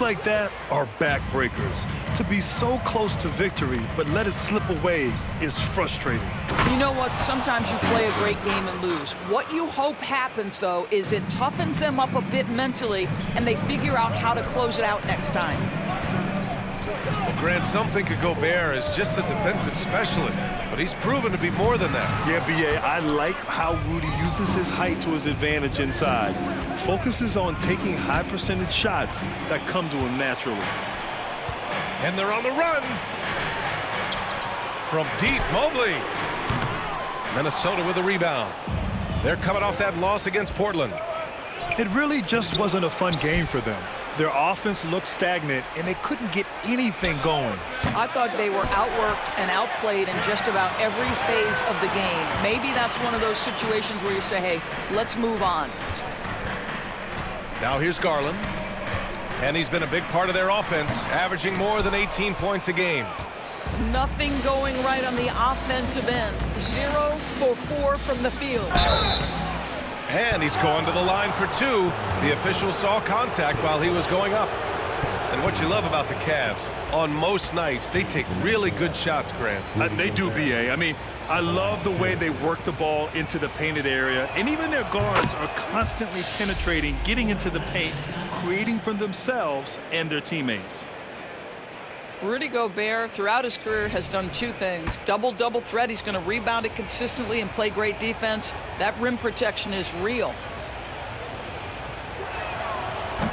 like that are backbreakers. To be so close to victory but let it slip away is frustrating. You know what? Sometimes you play a great game and lose. What you hope happens, though, is it toughens them up a bit mentally and they figure out how to close it out next time. Well, Grant, some think of Gobert as just a defensive specialist, but he's proven to be more than that. Yeah, B.A., I like how Rudy uses his height to his advantage inside. Focuses on taking high percentage shots that come to him naturally. And they're on the run. From deep, Mobley. Minnesota with a rebound. They're coming off that loss against Portland. It really just wasn't a fun game for them. Their offense looked stagnant, and they couldn't get anything going. I thought they were outworked and outplayed in just about every phase of the game. Maybe that's one of those situations where you say, hey, let's move on. Now here's Garland. And he's been a big part of their offense, averaging more than 18 points a game. Nothing going right on the offensive end. 0 for 4 from the field. And he's going to the line for 2. The official saw contact while he was going up. And what you love about the Cavs, on most nights, they take really good shots, Grant. They do, B.A. I mean, I love the way they work the ball into the painted area, and even their guards are constantly penetrating, getting into the paint, creating for themselves and their teammates. Rudy Gobert, throughout his career, has done 2 things. Double-double threat. He's going to rebound it consistently and play great defense. That rim protection is real.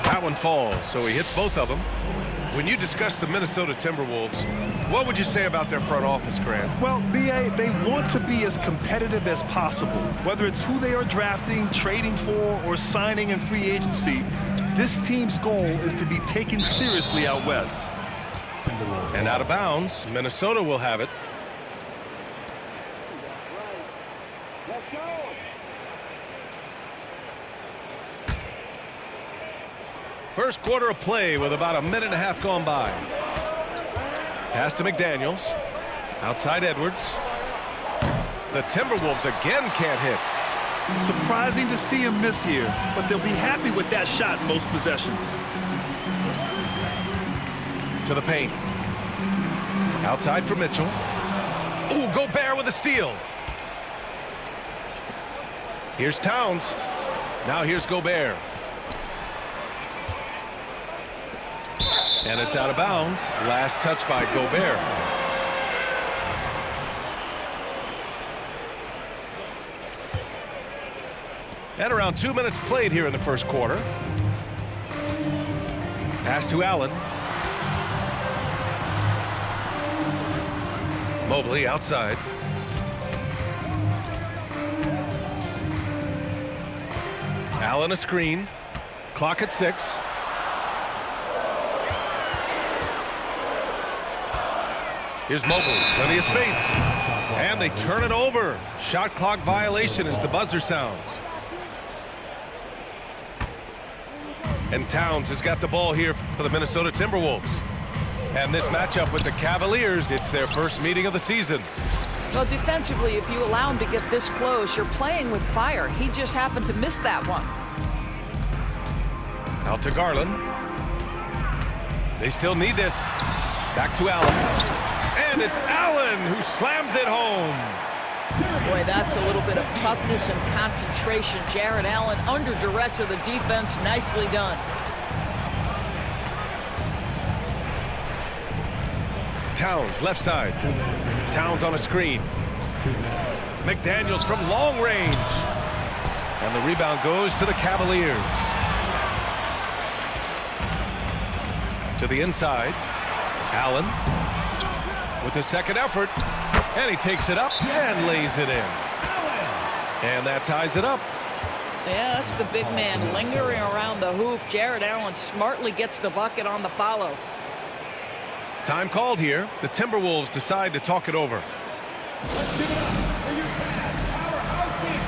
That one falls, so he hits both of them. When you discuss the Minnesota Timberwolves, what would you say about their front office, Grant? Well, B.A., they want to be as competitive as possible. Whether it's who they are drafting, trading for, or signing in free agency, this team's goal is to be taken seriously out west. And out of bounds, Minnesota will have it. First quarter of play with about 1.5 minutes gone by. Pass to McDaniels. Outside Edwards. The Timberwolves again can't hit. Surprising to see him miss here, but they'll be happy with that shot in most possessions. To the paint. Outside for Mitchell. Ooh, Gobert with a steal. Here's Towns. Now here's Gobert. And it's out of bounds. Last touch by Gobert. At around 2 minutes played here in the first quarter. Pass to Allen. Mobley outside. Allen a screen. Clock at 6. Here's Mobley, plenty of space. And they turn it over. Shot clock violation as the buzzer sounds. And Towns has got the ball here for the Minnesota Timberwolves. And this matchup with the Cavaliers, it's their first meeting of the season. Well, defensively, if you allow him to get this close, you're playing with fire. He just happened to miss that one. Out to Garland. They still need this. Back to Allen. And it's Allen who slams it home. Boy, that's a little bit of toughness and concentration. Jarrett Allen under duress of the defense. Nicely done. Towns, left side. Towns on a screen. McDaniels from long range. And the rebound goes to the Cavaliers. To the inside. Allen with the second effort. And he takes it up and lays it in. And that ties it up. Yeah, that's the big man lingering around the hoop. Jarrett Allen smartly gets the bucket on the follow. Time called here. The Timberwolves decide to talk it over. Let's give it up for your powerhouse team.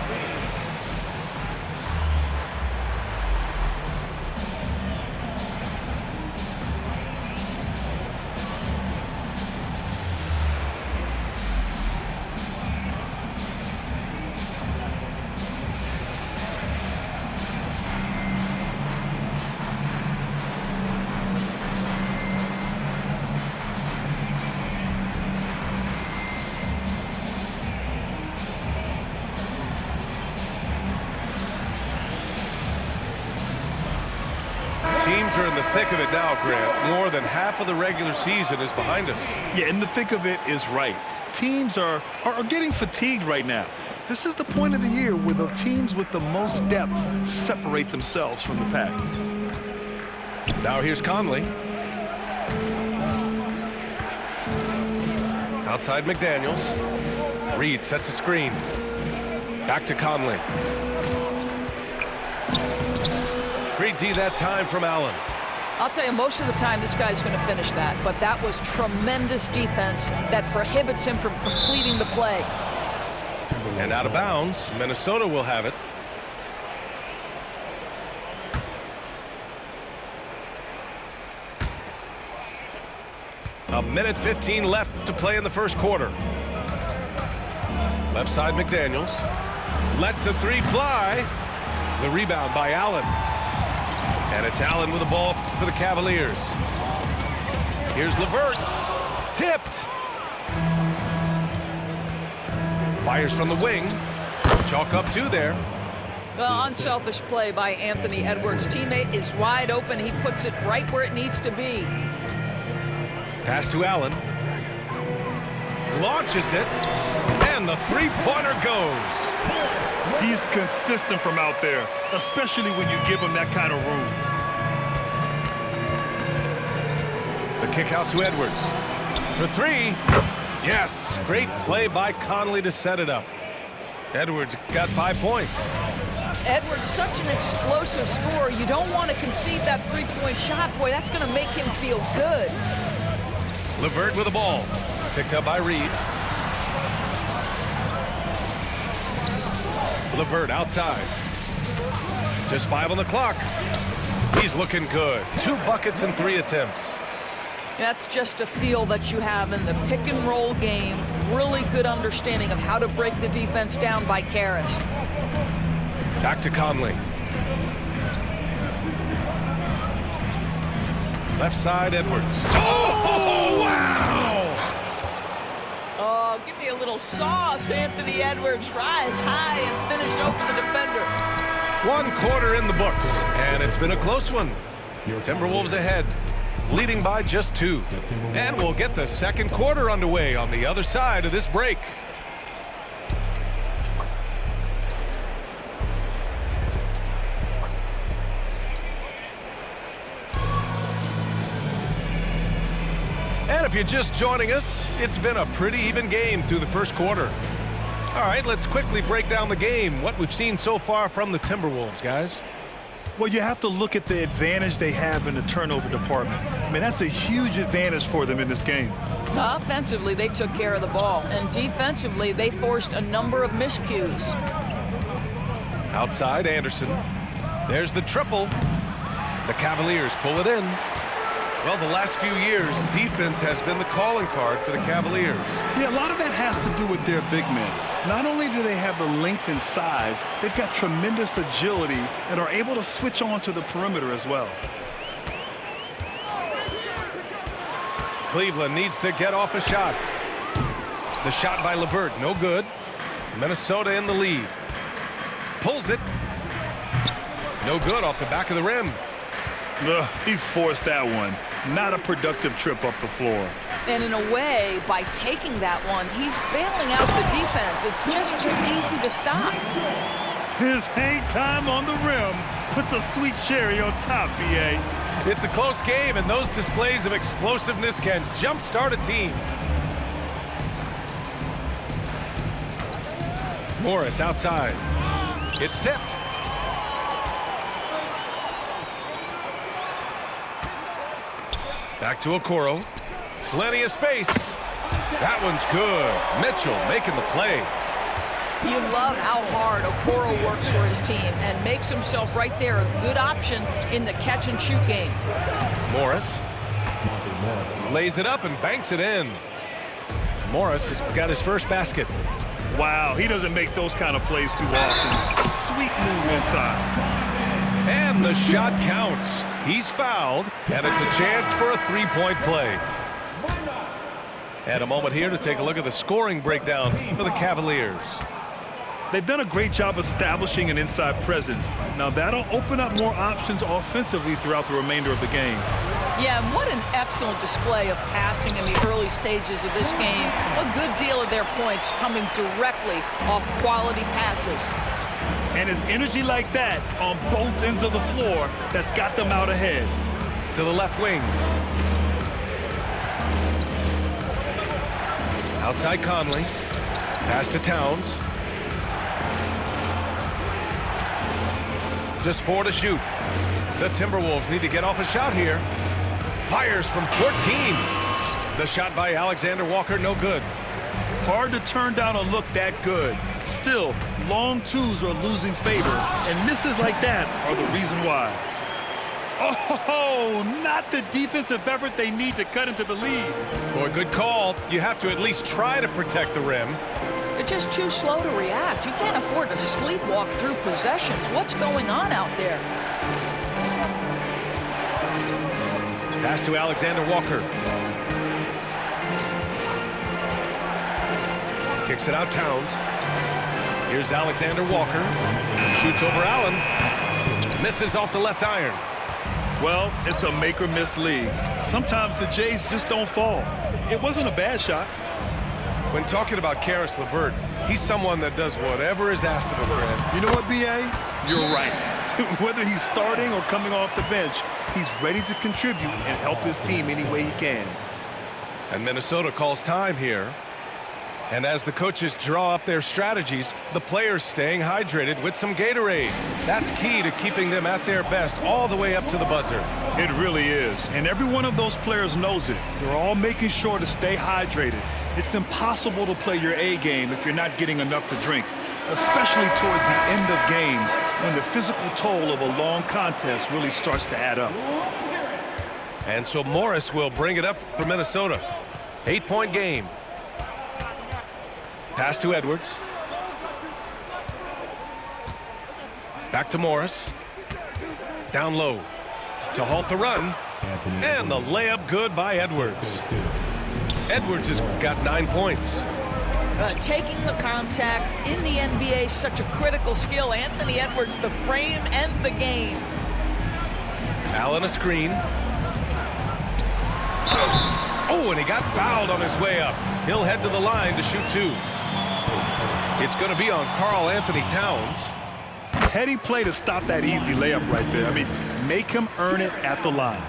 teams are in the thick of it now, Grant. More than half of the regular season is behind us. Yeah, in the thick of it is right. Teams are getting fatigued right now. This is the point of the year where the teams with the most depth separate themselves from the pack. Now here's Conley. Outside McDaniels. Reed sets a screen. Back to Conley. Great D that time from Allen. I'll tell you, most of the time this guy's going to finish that, but that was tremendous defense that prohibits him from completing the play. And out of bounds, Minnesota will have it. A minute 15 left to play in the first quarter. Left side McDaniels. Lets the three fly. The rebound by Allen. And it's Allen with the ball for the Cavaliers. Here's LeVert. Tipped. Fires from the wing. Chalk up two there. Well, unselfish play by Anthony Edwards. Teammate is wide open. He puts it right where it needs to be. Pass to Allen. Launches it. And the three-pointer goes. He's consistent from out there, especially when you give him that kind of room. The kick out to Edwards. For three. Yes. Great play by Conley to set it up. Edwards got 5 points. Edwards, such an explosive scorer. You don't want to concede that three-point shot. Boy, that's going to make him feel good. LeVert with the ball. Picked up by Reed. LeVert outside. Just 5 on the clock. He's looking good. 2 buckets and 3 attempts. That's just a feel that you have in the pick-and-roll game. Really good understanding of how to break the defense down by Caris. Back to Conley. Left side, Edwards. Oh, wow! Oh, give me a little sauce, Anthony Edwards. Rise high and finish over the defender. 1 quarter in the books, and it's been a close one. Timberwolves ahead, leading by just 2. And we'll get the second quarter underway on the other side of this break. And if you're just joining us, it's been a pretty even game through the first quarter. All right, let's quickly break down the game, what we've seen so far from the Timberwolves, guys. Well, you have to look at the advantage they have in the turnover department. I mean, that's a huge advantage for them in this game. Offensively, they took care of the ball, and defensively, they forced a number of miscues. Outside, Anderson. There's the triple. The Cavaliers pull it in. Well, the last few years, defense has been the calling card for the Cavaliers. Yeah, a lot of that has to do with their big men. Not only do they have the length and size, they've got tremendous agility and are able to switch on to the perimeter as well. Cleveland needs to get off a shot. The shot by LeVert, no good. Minnesota in the lead. Pulls it. No good off the back of the rim. Ugh, he forced that one. Not a productive trip up the floor. And in a way, by taking that one, he's bailing out the defense. It's just too easy to stop. His hang time on the rim puts a sweet cherry on top, B.A. It's a close game, and those displays of explosiveness can jumpstart a team. Morris outside. It's tipped. Back to Okoro. Plenty of space. That one's good. Mitchell making the play. You love how hard Okoro works for his team and makes himself right there a good option in the catch-and-shoot game. Morris lays it up and banks it in. Morris has got his first basket. Wow, he doesn't make those kind of plays too often. Sweet move inside. And the shot counts. He's fouled, and it's a chance for a three-point play. And a moment here to take a look at the scoring breakdown for the Cavaliers. They've done a great job establishing an inside presence. Now that'll open up more options offensively throughout the remainder of the game. Yeah, and what an excellent display of passing in the early stages of this game. A good deal of their points coming directly off quality passes. And it's energy like that on both ends of the floor that's got them out ahead. To the left wing. Outside Conley. Pass to Towns. Just 4 to shoot. The Timberwolves need to get off a shot here. Fires from 14. The shot by Alexander Walker, no good. Hard to turn down a look that good. Still, long twos are losing favor, and misses like that are the reason why. Oh, not the defensive effort they need to cut into the lead. Boy, good call. You have to at least try to protect the rim. They're just too slow to react. You can't afford to sleepwalk through possessions. What's going on out there? Pass to Alexander Walker. Kicks it out Towns. Here's Alexander Walker. Shoots over Allen. Misses off the left iron. Well, it's a make-or-miss league. Sometimes the Jays just don't fall. It wasn't a bad shot. When talking about Caris LeVert, he's someone that does whatever is asked of him, Grant. You know what, B.A.? You're right. Whether he's starting or coming off the bench, he's ready to contribute and help his team any way he can. And Minnesota calls time here. And as the coaches draw up their strategies, the players staying hydrated with some Gatorade. That's key to keeping them at their best all the way up to the buzzer. It really is. And every one of those players knows it. They're all making sure to stay hydrated. It's impossible to play your A game if you're not getting enough to drink, especially towards the end of games when the physical toll of a long contest really starts to add up. And so Morris will bring it up for Minnesota. 8-point game. Pass to Edwards. Back to Morris. Down low to halt the run. And the layup good by Edwards. Edwards has got 9 points. Taking the contact in the NBA is such a critical skill. Anthony Edwards, the frame and the game. Allen a screen. Oh, and he got fouled on his way up. He'll head to the line to shoot 2. It's going to be on Karl Anthony Towns. Heady play to stop that easy layup right there. I mean, make him earn it at the line.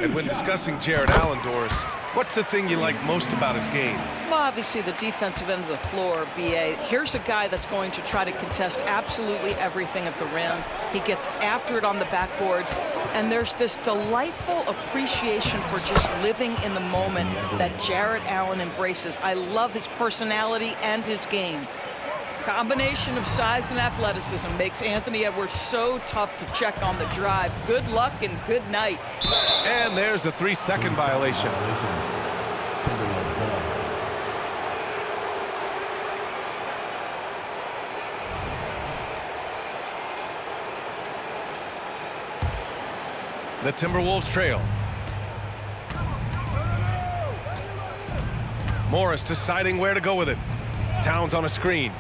And when discussing Jarrett Allen, Doris, what's the thing you like most about his game? Well, obviously the defensive end of the floor, B.A. Here's a guy that's going to try to contest absolutely everything at the rim. He gets after it on the backboards, and there's this delightful appreciation for just living in the moment that Jarrett Allen embraces. I love his personality and his game. Combination of size and athleticism makes Anthony Edwards so tough to check on the drive. Good luck and good night. And there's a 3-second violation. The Timberwolves trail. Morris deciding where to go with it. Towns on a screen.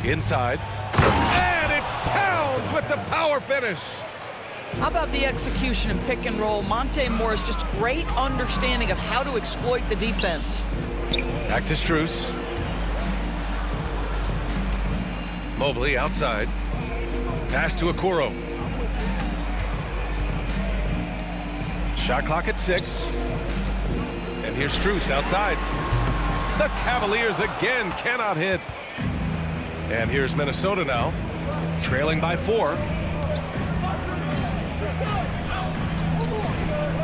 Inside. And it's Towns with the power finish. How about the execution and pick and roll? Monte Morris, just great understanding of how to exploit the defense. Back to Strus. Mobley outside. Pass to Okoro. Shot clock at 6. And here's Strus outside. The Cavaliers again cannot hit. And here's Minnesota now, trailing by 4.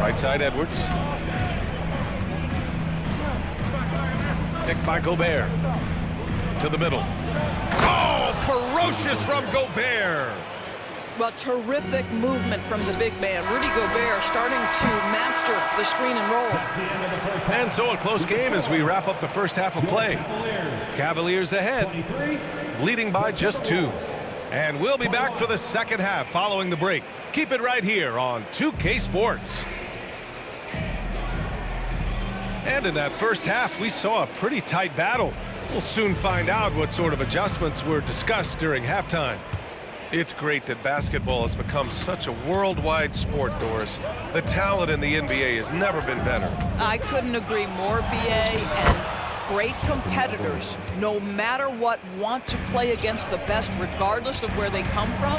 Right side Edwards. Picked by Gobert. To the middle. Oh, ferocious from Gobert. Well, terrific movement from the big man. Rudy Gobert starting to master the screen and roll. And so a close game as we wrap up the first half of play. Cavaliers ahead, leading by just 2. And we'll be back for the second half following the break. Keep it right here on 2K Sports. And in that first half, we saw a pretty tight battle. We'll soon find out what sort of adjustments were discussed during halftime. It's great that basketball has become such a worldwide sport, Doris. The talent in the NBA has never been better. I couldn't agree more, BA, and great competitors, no matter what, want to play against the best regardless of where they come from.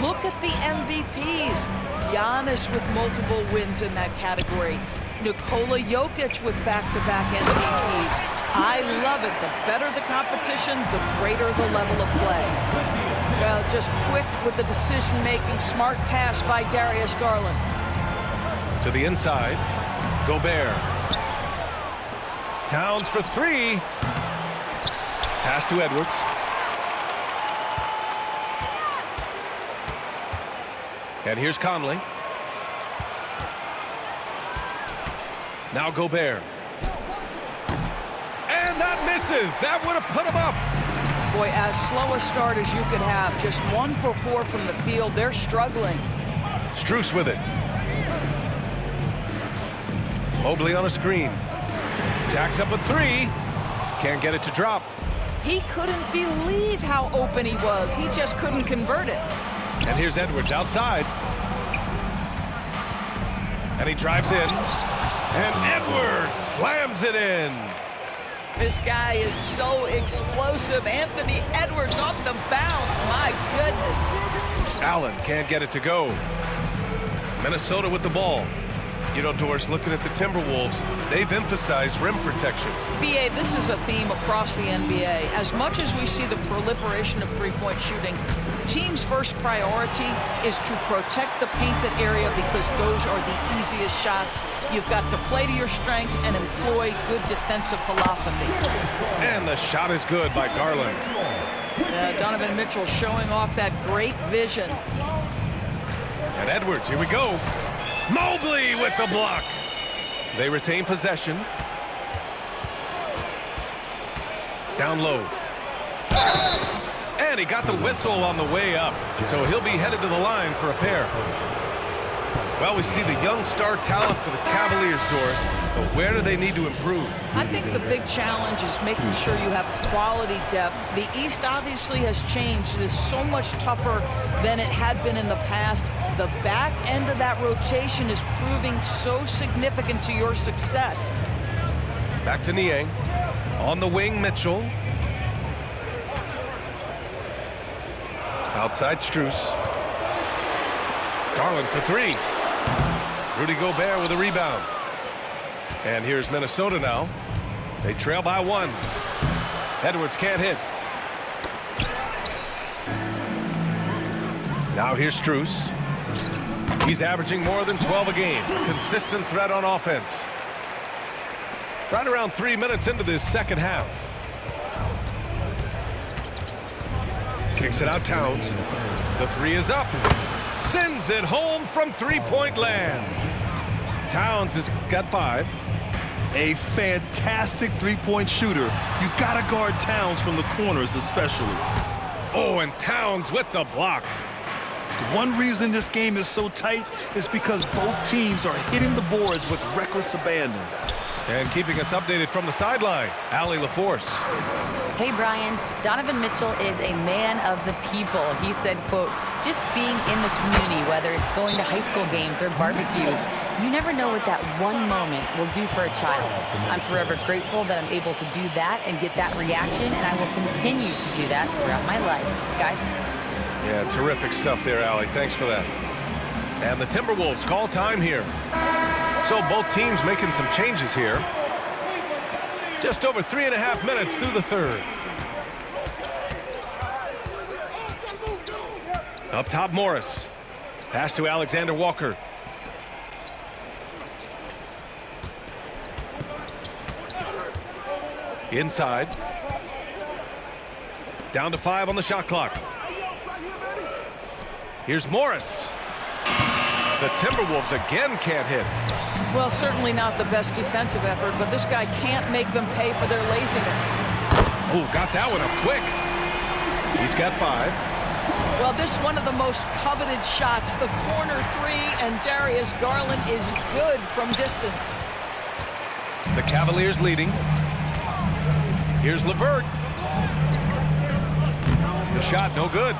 Look at the MVPs. Giannis with multiple wins in that category. Nikola Jokic with back-to-back MVPs. I love it. The better the competition, the greater the level of play. Well, just quick with the decision-making, smart pass by Darius Garland. To the inside, Gobert. Towns for three. Pass to Edwards. And here's Conley. Now Gobert. And that misses. That would have put him up. Boy, as slow a start as you could have. Just 1 for 4 from the field. They're struggling. Strus with it. Mobley on a screen. Jacks up a three. Can't get it to drop. He couldn't believe how open he was. He just couldn't convert it. And here's Edwards outside. And he drives in. And Edwards slams it in. This guy is so explosive. Anthony Edwards off the bounce. My goodness. Allen can't get it to go. Minnesota with the ball. You know, Doris, looking at the Timberwolves, they've emphasized rim protection. BA, this is a theme across the NBA. As much as we see the proliferation of three-point shooting, team's first priority is to protect the painted area because those are the easiest shots. You've got to play to your strengths and employ good defensive philosophy. And the shot is good by Garland. Donovan Mitchell showing off that great vision. And Edwards, here we go. Mobley with the block. They retain possession. Down low. And he got the whistle on the way up, so he'll be headed to the line for a pair. Well, we see the young star talent for the Cavaliers, Doris, but where do they need to improve? I think the big challenge is making sure you have quality depth. The East obviously has changed. It is so much tougher than it had been in the past. The back end of that rotation is proving so significant to your success. Back to Niang. On the wing, Mitchell. Outside Strus. Garland for three. Rudy Gobert with a rebound. And here's Minnesota now. They trail by 1. Edwards can't hit. Now here's Strus. He's averaging more than 12 a game. Consistent threat on offense. Right around 3 minutes into this second half. Kicks it out, Towns. The three is up. Sends it home from three-point land. Towns has got 5. A fantastic three-point shooter. You gotta guard Towns from the corners especially. Oh, and Towns with the block. One reason this game is so tight is because both teams are hitting the boards with reckless abandon. And keeping us updated from the sideline, Allie LaForce. Hey, Brian, Donovan Mitchell is a man of the people. He said, quote, just being in the community, whether it's going to high school games or barbecues, you never know what that one moment will do for a child. I'm forever grateful that I'm able to do that and get that reaction, and I will continue to do that throughout my life. Guys? Yeah, terrific stuff there, Allie. Thanks for that. And the Timberwolves call time here. So both teams making some changes here. Just over 3.5 minutes through the third. Up top, Morris. Pass to Alexander Walker. Inside. Down to 5 on the shot clock. Here's Morris. The Timberwolves again can't hit. Well, certainly not the best defensive effort, but this guy can't make them pay for their laziness. Oh, got that one up quick. He's got 5. Well, this is one of the most coveted shots, the corner three, and Darius Garland is good from distance. The Cavaliers leading. Here's LeVert. The shot no good.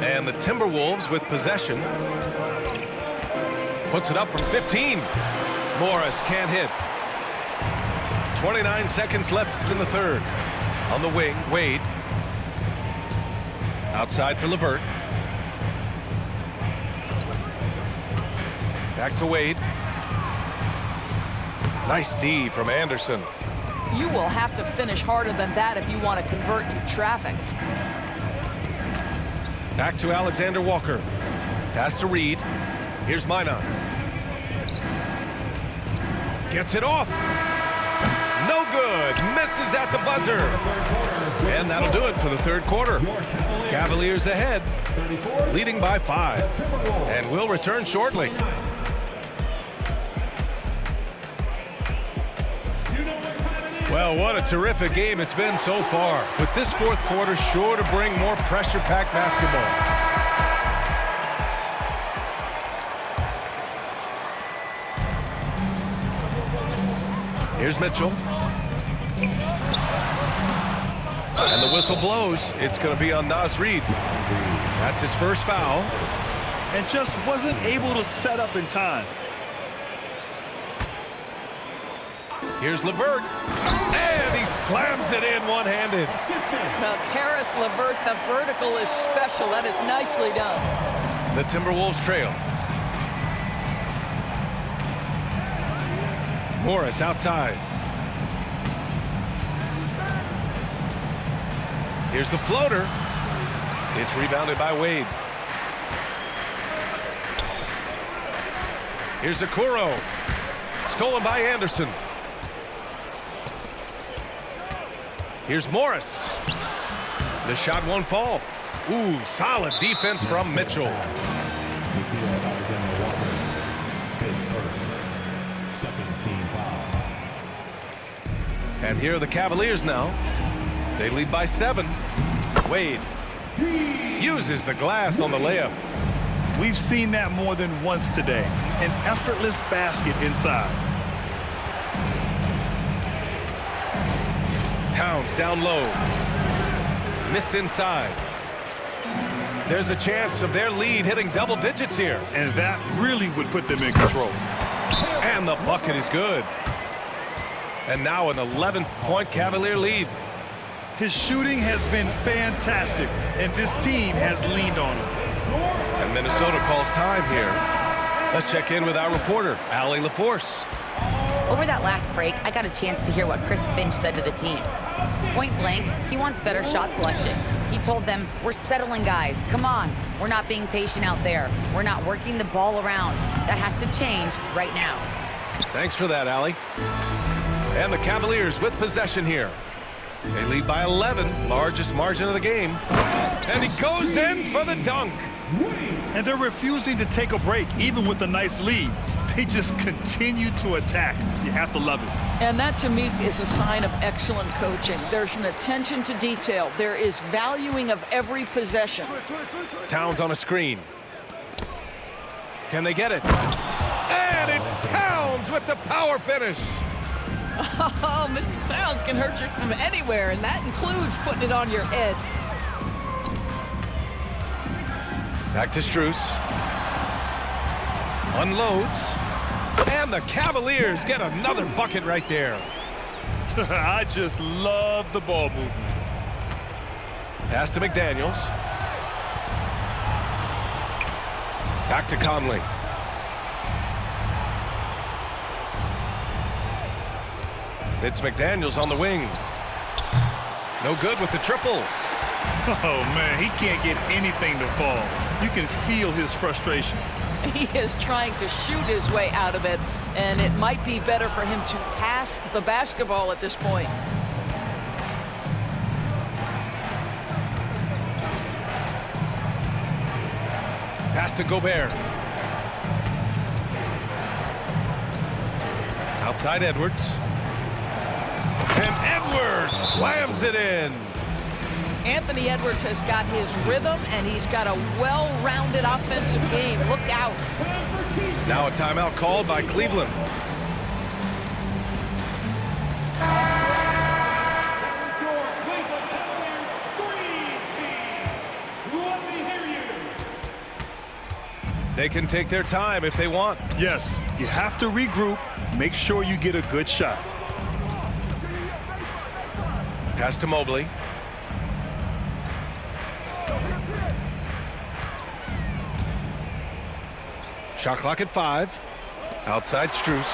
And the Timberwolves with possession. Puts it up from 15. Morris can't hit. 29 seconds left in the third. On the wing, Wade. Outside for LeVert. Back to Wade. Nice D from Anderson. You will have to finish harder than that if you want to convert in traffic. Back to Alexander Walker. Pass to Reed. Here's Minot. Gets it off. No good. Misses at the buzzer. And that'll do it for the third quarter. Cavaliers ahead, leading by 5. And we'll return shortly. Well, what a terrific game it's been so far. But this fourth quarter sure to bring more pressure-packed basketball. Here's Mitchell. And the whistle blows. It's going to be on Naz Reid. That's his first foul. And just wasn't able to set up in time. Here's LeVert. And he slams it in one-handed. Well, Caris LeVert, the vertical is special. That is nicely done. The Timberwolves trail. Morris outside. Here's the floater. It's rebounded by Wade. Here's Okoro. Stolen by Anderson. Here's Morris. The shot won't fall. Ooh, solid defense from Mitchell. And here are the Cavaliers now. They lead by 7. Wade uses the glass on the layup. We've seen that more than once today. An effortless basket inside. Towns down low. Missed inside. There's a chance of their lead hitting double digits here. And that really would put them in control. And the bucket is good. And now an 11-point Cavalier lead. His shooting has been fantastic, and this team has leaned on him. And Minnesota calls time here. Let's check in with our reporter, Allie LaForce. Over that last break, I got a chance to hear what Chris Finch said to the team. Point blank, he wants better shot selection. He told them, we're settling guys. Come on. We're not being patient out there. We're not working the ball around. That has to change right now. Thanks for that, Allie. And the Cavaliers with possession here. They lead by 11, largest margin of the game. And he goes in for the dunk. And they're refusing to take a break, even with a nice lead. They just continue to attack. You have to love it. And that, to me, is a sign of excellent coaching. There's an attention to detail. There is valuing of every possession. Towns on a screen. Can they get it? And it's Towns with the power finish. Oh, Mr. Towns can hurt you from anywhere, and that includes putting it on your head. Back to Strus. Unloads. And the Cavaliers get another bucket right there. I just love the ball movement. Pass to McDaniels. Back to Conley. It's McDaniels on the wing. No good with the triple. Oh, man, he can't get anything to fall. You can feel his frustration. He is trying to shoot his way out of it, and it might be better for him to pass the basketball at this point. Pass to Gobert. Outside Edwards. And Edwards slams it in. Anthony Edwards has got his rhythm, and he's got a well-rounded offensive game. Look out. Now a timeout called by Cleveland. They can take their time if they want. Yes, you have to regroup. Make sure you get a good shot. Pass to Mobley. Shot clock at 5. Outside Strus.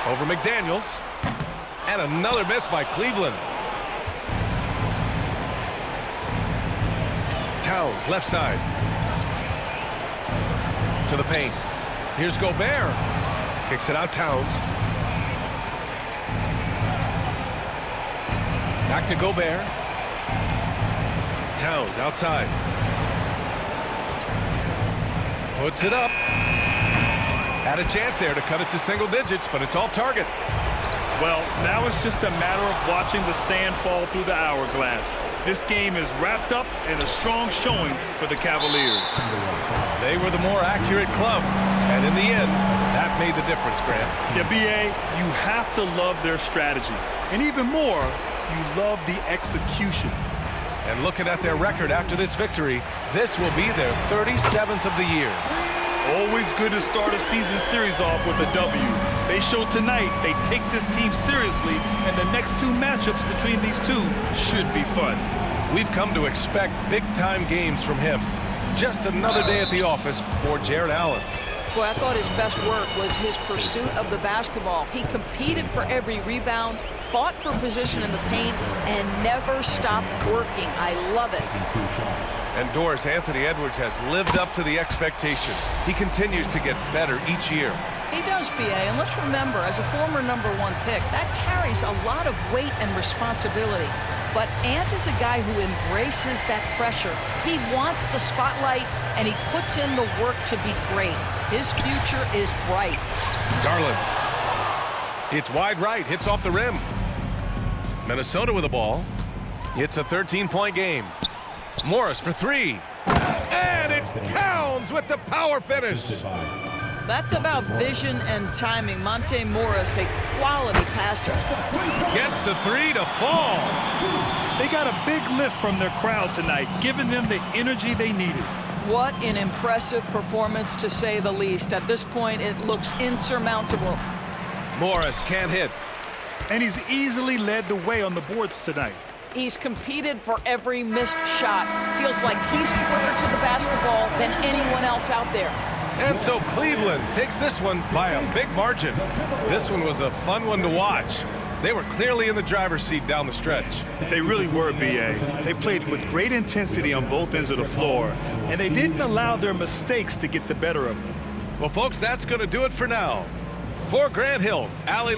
Over McDaniels. And another miss by Cleveland. Towns, left side. To the paint. Here's Gobert. Kicks it out, Towns. Back to Gobert. Towns outside. Puts it up. Had a chance there to cut it to single digits, but it's off target. Well, now it's just a matter of watching the sand fall through the hourglass. This game is wrapped up in a strong showing for the Cavaliers. They were the more accurate club, and in the end, that made the difference, Grant. Yeah, B.A., you have to love their strategy. And even more, you love the execution. And looking at their record after this victory, this will be their 37th of the year. Always good to start a season series off with a W. They showed tonight they take this team seriously, and the next 2 matchups between these two should be fun. We've come to expect big-time games from him. Just another day at the office for Jarrett Allen. Boy, I thought his best work was his pursuit of the basketball. He competed for every rebound, fought for position in the paint, and never stopped working. I love it. And Doris, Anthony Edwards has lived up to the expectations. He continues to get better each year. He does, B.A., and let's remember, as a former #1 pick, that carries a lot of weight and responsibility. But Ant is a guy who embraces that pressure. He wants the spotlight, and he puts in the work to be great. His future is bright. Garland. It's wide right, hits off the rim. Minnesota with the ball. It's a 13-point game. Morris for 3. And it's Towns with the power finish. That's about vision and timing. Monte Morris, a quality passer. Gets the 3 to fall. They got a big lift from their crowd tonight, giving them the energy they needed. What an impressive performance, to say the least. At this point, it looks insurmountable. Morris can't hit. And he's easily led the way on the boards tonight. He's competed for every missed shot. Feels like he's quicker to the basketball than anyone else out there. And so Cleveland takes this one by a big margin. This one was a fun one to watch. They were clearly in the driver's seat down the stretch. They really were, B.A. They played with great intensity on both ends of the floor, and they didn't allow their mistakes to get the better of them. Well, folks, that's going to do it for now. For Grant Hill, Allie...